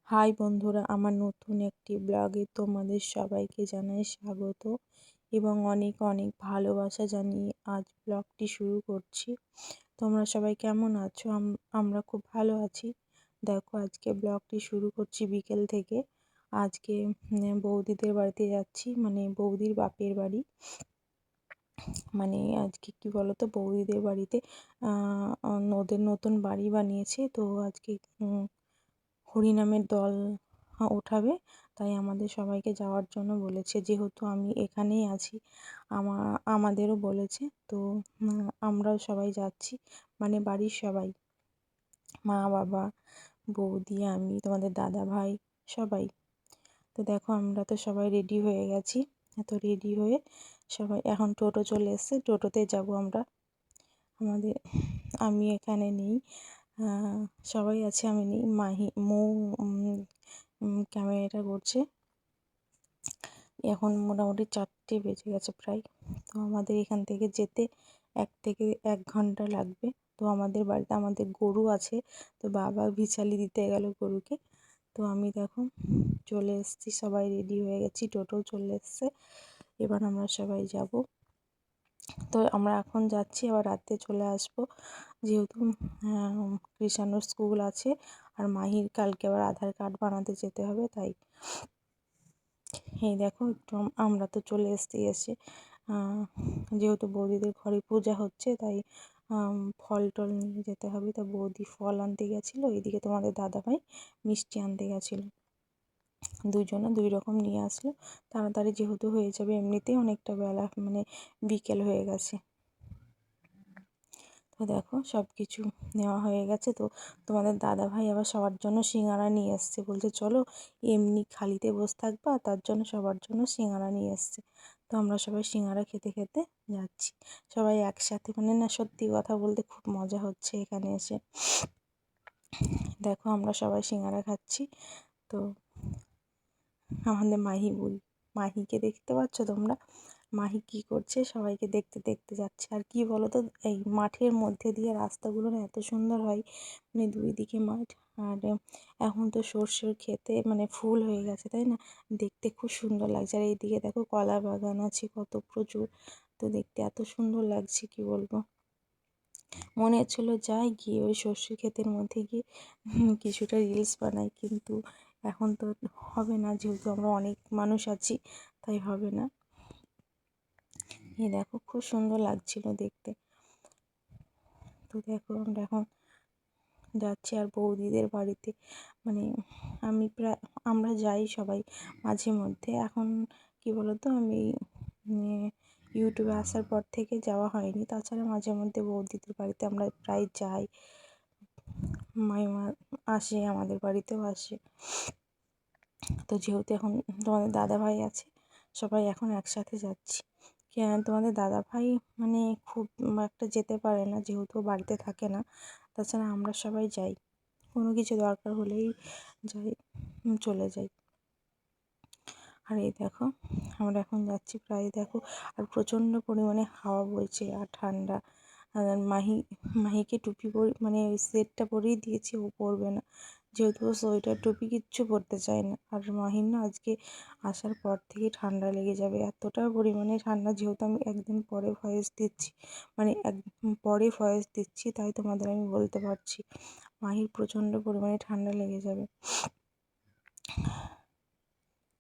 High বন্ধুরা, আমার নতুন একটি ব্লগে তোমাদের সবাইকে জানাই স্বাগত এবং অনেক অনেক ভালোবাসা জানিয়ে আজ ব্লগটি শুরু করছি। তোমরা সবাই কেমন আছো? আমরা খুব ভালো আছি। দেখো, আজকে ব্লগটি শুরু করছি বিকেল থেকে। আজকে বৌদিদের বাড়িতে যাচ্ছি, মানে বৌদির বাপের বাড়ি। মানে আজকে কি বলতো, বৌদিদের বাড়িতে ওদের নতুন বাড়ি বানিয়েছে, তো আজকে হরিনামের দল ওঠাবে, তাই আমাদের সবাইকে যাওয়ার জন্য বলেছে। যেহেতু আমি এখানেই আছি, আমাদেরও বলেছে, তো আমরাও সবাই যাচ্ছি, মানে বাড়ির সবাই, মা বাবা বৌদি আমি তোমাদের দাদা ভাই সবাই। তো দেখো, আমরা তো সবাই রেডি হয়ে গেছি। তো রেডি হয়ে সবাই এখন টোটো চলে এসছে, টোটোতে যাব আমরা। আমি এখানে নেই, সবাই আছে, আমি নেই। মৌ ক্যামেরাটা করছে। এখন মোটামুটি 4টে বেজে গেছে প্রায়। তো আমাদের এখান থেকে যেতে 1 ঘন্টা লাগবে। তো আমাদের বাড়িতে আমাদের গরু আছে, তো বাবা বিচালি দিতে গেল গরুকে। তো আমি দেখো চলে এসেছি, সবাই রেডি হয়ে গেছি, টোটো চলে এসছে। এবার আমরা সবাই যাব। তো আমরা এখন যাচ্ছি, আবার রাতে চলে আসবো, যেহেতু কৃষাণুর স্কুল আছে আর মাহির কালকে আবার আধার কার্ড বানাতে যেতে হবে, তাই। এই দেখো, একটু আমরা তো চলে এসে যেহেতু বৌদিদের ঘরে পূজা হচ্ছে, তাই ফল টল নিয়ে যেতে হবে। তা বৌদি ফল আনতে গেছিলো, এইদিকে তোমাদের দাদাভাই মিষ্টি আনতে গেছিলো। দুজনে 2 রকম নিয়ে আসলো, তাড়াতাড়ি যেহেতু হয়ে যাবে, এমনিতেই অনেকটা বেলা, মানে বিকেল হয়ে গেছে। তো দেখো, সব কিছু নেওয়া হয়ে গেছে। তো তোমাদের দাদাভাই আবার সবার জন্য সিঙ্গারা নিয়ে এসছে, বলছে চলো এমনি খালিতে বসে থাকবা, তার জন্য সবার জন্য সিঙ্গারা নিয়ে এসছে। তো আমরা সবাই সিঙ্গারা খেতে খেতে যাচ্ছি, সবাই একসাথে। মানে না, সত্যি কথা বলতে খুব মজা হচ্ছে এখানে এসে। দেখো, আমরা সবাই সিঙ্গারা খাচ্ছি। তো আমাদের মাহিকে দেখতে পাচ্ছ তোমরা? মাহি কি করছে, সবাইকে দেখতে দেখতে যাচ্ছে। আর কি বলো তো, এই মাঠের মধ্যে দিয়ে রাস্তাগুলো না এত সুন্দর হয়, মানে 2 দিকে মাঠ। আর এখন তো সর্ষের ক্ষেতে মানে ফুল হয়ে গেছে, তাই না? দেখতে খুব সুন্দর লাগছে। আর এইদিকে দেখো, কলা বাগান আছে কত প্রচুর। তো দেখতে এত সুন্দর লাগছে, কি বলবো। মনে হচ্ছিলো যাই গিয়ে ওই সর্ষে ক্ষেতের মধ্যে গিয়ে কিছুটা রিলস বানাই, কিন্তু এখন তো হবে না, যেহেতু আমরা অনেক মানুষ আছি, তাই হবে না। এই দেখো, খুব সুন্দর লাগছিল দেখতে। তো দেখো, আমরা এখন যাচ্ছি আর বৌদিদের বাড়িতে, মানে আমরা যাই সবাই মাঝে মধ্যে। এখন কি বলতো, আমি ইউটিউবে আসার পর থেকে যাওয়া হয়নি, তাছাড়া মাঝে মধ্যে বৌদিদের বাড়িতে আমরা প্রায় যাই। মাইমা আসে, আমাদের বাড়িতেও আসে। তো যেহেতু এখন তোমাদের দাদাভাই আছে, সবাই এখন একসাথে যাচ্ছি। তোমাদের দাদাভাই মানে খুব একটা যেতে পারে না, যেহেতু বাড়িতে থাকে না। তাছাড়া আমরা সবাই যাই, কোনো কিছু দরকার হলেই যাই, চলে যাই। আর এই দেখো, আমরা এখন যাচ্ছি প্রায়, দেখো, আর প্রচণ্ড পরিমাণে হাওয়া বইছে আর ঠান্ডা। আর মাহিকে টুপি মানে ওই সেটটা পরেই দিয়েছি, ও পরবে না, যেহেতু ও সোয়েটার টুপি কিচ্ছু পরতে চায় না। আর মাহির না আজকে আসার পর থেকে ঠান্ডা লেগে যাবে, এতটা পরিমাণে ঠান্ডা। যেহেতু আমি একদিন পরে ভয়েস দিচ্ছি, মানে পরে ভয়েস দিচ্ছি, তাই তোমাদের আমি বলতে পারছি, মাহির প্রচণ্ড পরিমাণে ঠান্ডা লেগে যাবে।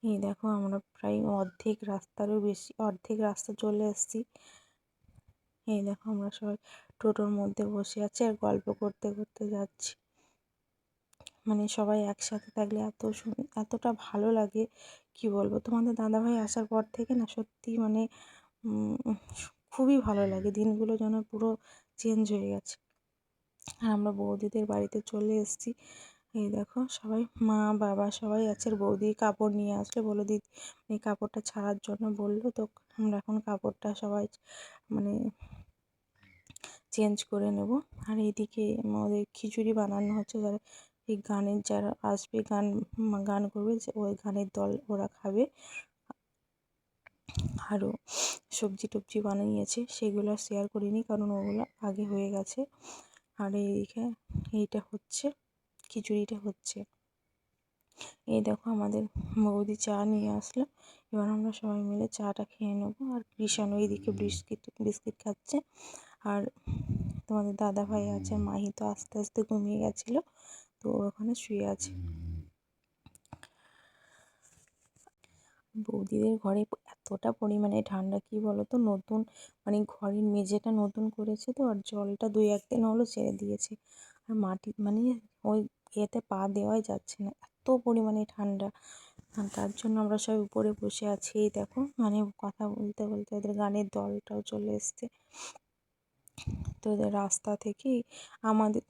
এই দেখো, আমরা প্রায় অর্ধেক রাস্তা চলে এসেছি। এই দেখো, আমরা সবাই টোটোর মধ্যে বসে আছি আর গল্প করতে করতে যাচ্ছি। মানে সবাই একসাথে থাকলে এতটা ভালো লাগে, কি বলবো। তোমাদের দাদাভাই আসার পর থেকে না, সত্যি মানে খুবই ভালো লাগে, দিনগুলো যেন পুরো চেঞ্জ হয়ে গেছে। আর আমরা বৌদিদের বাড়িতে চলে এসেছি। এই দেখো, সবাই মা বাবা সবাই আছে। আর বৌদি কাপড় নিয়ে আসলে, বলো দিদি এই কাপড়টা ছাড়ার জন্য বললো, তো আমরা এখন কাপড়টা সবাই মানে চেঞ্জ করে নেব। আর এইদিকে আমাদের খিচুড়ি বানানো হচ্ছে, যারা এই গানের যারা আসবে, গান করবে, ওই গানের দল ওরা খাবে। আরও সবজি টবজি বানিয়েছে, সেগুলো শেয়ার করিনি, কারণ ওগুলো আগে হয়ে গেছে। আর এইদিকে এইটা হচ্ছে, খিচুড়িটা হচ্ছে। এই দেখো আমাদের বৌদি চা নিয়ে আসলো, এবার আমরা সবাই মিলে চাটা খেয়ে নেবো। আর কৃষাণ ওইদিকে বিস্কিট খাচ্ছে, আর তোমাদের দাদা ভাই আছে, মাহি তো আস্তে আস্তে ঘুমিয়ে গেছিলো, তো ওখানে শুয়ে আছে। বৌদিদের ঘরে এতটা পরিমাণে ঠান্ডা, কি বলো তো, নতুন মানে ঘরের মেঝেটা নতুন করেছে তো, আর জলটা 2-1 দিন হলো ছেড়ে দিয়েছে, আর মাটি মানে ওই এতে পা দেওয়াই যাচ্ছে না, এত পরিমাণে ঠান্ডা। আর তার জন্য আমরা সবাই উপরে বসে আছি। এই দেখো মানে কথা বলতে বলতে ওদের গানের দলটাও চলে এসছে। তো ওদের রাস্তা থেকেই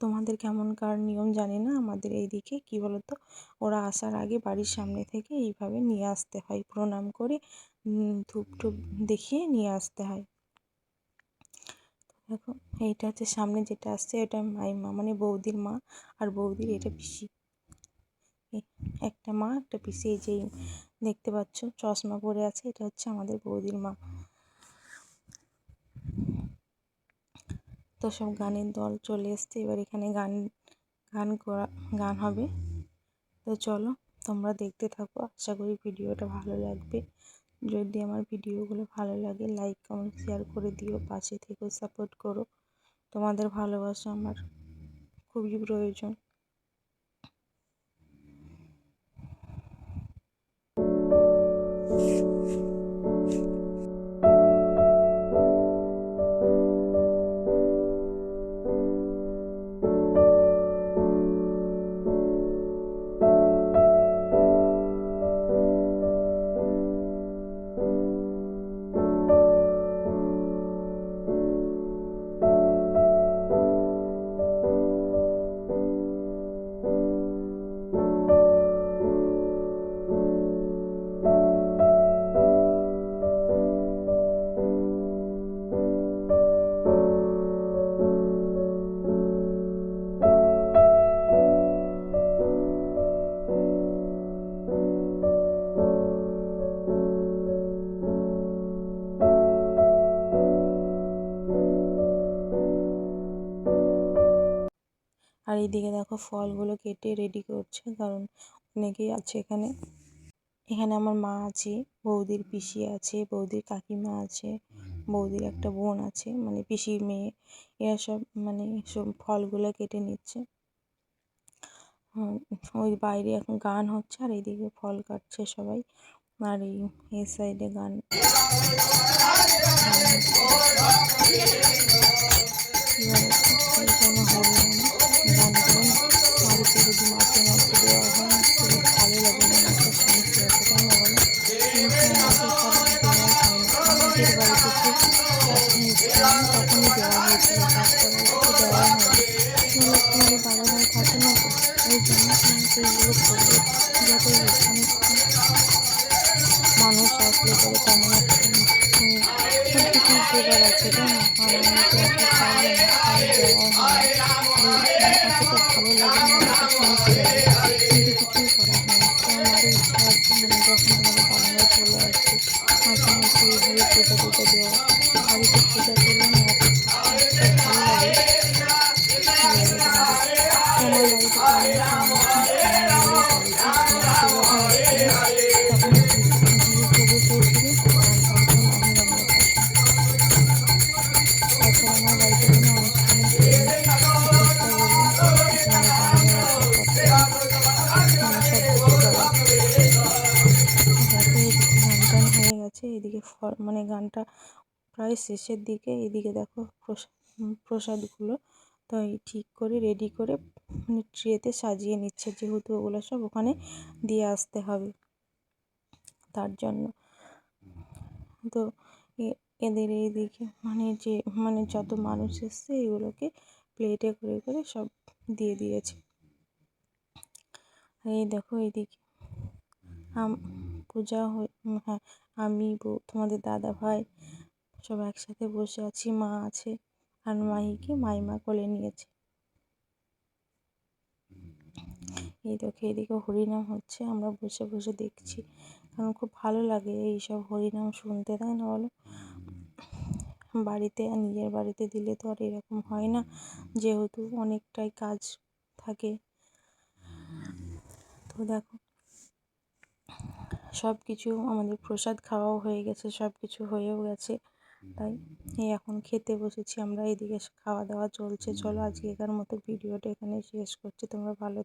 তোমাদের কেমনকার নিয়ম জানি না, আমাদের এইদিকে কি বলতো, ওরা আসার আগে বাড়ির সামনে থেকে এইভাবে নিয়ে আসতে হয়, প্রণাম করে ধূপ টুপ দেখিয়ে নিয়ে আসতে হয়। দেখো এইটা হচ্ছে সামনে যেটা আসছে, এটা মাইমা মানে বৌদির মা, আর বৌদির এটা পিসি, একটা মা একটা পিসি। এই যে দেখতে পাচ্ছ চশমা পরে আছে, এটা হচ্ছে আমাদের বৌদির মা। তো সব গানের দল চলে এসছে, এবার এখানে গান হবে। তো চলো তোমরা দেখতে থাকো, আশা করি ভিডিওটা ভালো লাগবে। যদি আমার ভিডিওগুলো ভালো লাগে লাইক কমেন্ট শেয়ার করে দিও, পাশে থেকো, সাপোর্ট করো। তোমাদের ভালোবাসা আমার খুবই প্রয়োজন। আর এইদিকে দেখো ফলগুলো কেটে রেডি করছে, কারণ অনেকেই আছে এখানে। এখানে আমার মা আছে, বৌদির পিসি আছে, বৌদির কাকিমা আছে, বৌদির একটা বোন আছে মানে পিসির মেয়ে, এরা সব মানে সব ফলগুলো কেটে নিচ্ছে। ওই বাইরে এখন গান হচ্ছে, আর এইদিকে ফল কাটছে সবাই। আর এই সাইডে গান এইখানে হরিনাম গানগুলো না বাড়িতে যদি মাঝে মধ্যে দেওয়া হয় না, খুবই ভালো লাগে, মনে একটা শান্তি আসে, তাই না বলো? কিন্তু আমাদের সব দেওয়াই হয় না। আমাদের বাড়িতে যে যখন এসেছিলাম না তখনই দেওয়া হয়েছিল, তারপর আর কিছু দেওয়াই হয়নি। নাহলে তোমাদের দাদা ভাই থাকে না তো, ওই জন্য তোমাকে এইগুলো করবে, যাতে অনেকটা মানুষ আসলে পরে তেমন একটা সব কিছুই জোগাড় আছে, তাই না? আর আমি তো একা পারবো না, তাই দেওয়াও হয় না। আর অতটা ভালো লাগে না, অতটা শান্তি লাগে, কিন্তু কিছুই করা হয় না। তো আমারও ইচ্ছা আছে মানে যখন তোমাদের দাদাভাই চলে আসবে মাঝে মধ্যে এইভাবে পূজা টুজা দেওয়া। বাড়িতে পূজা করলে না এতটা ভালো লাগে, কী বলবো তোমাদের। তো আমার বাড়িতে তেমন একটা অনুষ্ঠান হয় না বললেই চলে। মাকে যখন এসেছিলাম তখন গৃহ প্রবেশ হয়েছিল, আর তারপর মাহি রান্নার প্রথম। তাছাড়া আমার বাড়িতে কোনো অনুষ্ঠানই হয়নি। চেষ্টা করবো তোমাদের দাদাভাই আসার পর থেকে মানে সব কিছু করার। দেখো এদিকে গান টান হয়ে গেছে, এদিকে মানে গানটা প্রায় শেষের দিকে। এদিকে দেখো প্রসাদগুলো তো এই ঠিক করে রেডি করে মানে ট্রেতে সাজিয়ে নিচ্ছে, যেহেতু ওগুলো সব ওখানে দিয়ে আসতে হবে, তার জন্য। তো এদের এইদিকে মানে যে মানে যত মানুষ এসছে এগুলোকে প্লেটে করে করে সব দিয়ে দিয়েছে। এই দেখো এইদিকে পূজা হ্যাঁ, আমি তোমাদের দাদা ভাই সব একসাথে বসে আছি, মা আছে, আর মাহিকে মাইমা কোলে নিয়েছে। এই দেখো এদিকে হরিনাম হচ্ছে, আমরা বসে বসে দেখছি, কারণ খুব ভালো লাগে এইসব হরিনাম শুনতে, তাই না বলো? বাড়িতে আর নিজের বাড়িতে দিলে তো আর এরকম হয় না, যেহেতু অনেকটাই কাজ থাকে। তো দেখো সব কিছু আমাদের প্রসাদ খাওয়াও হয়ে গেছে, সব কিছু হয়েও গেছে। তাই এই এখন খেতে বসেছি আমরা, এদিকে খাওয়া দাওয়া চলছে। চলো আজকেকার মতো ভিডিওটা এখানে শেষ করছি। তোমরা ভালো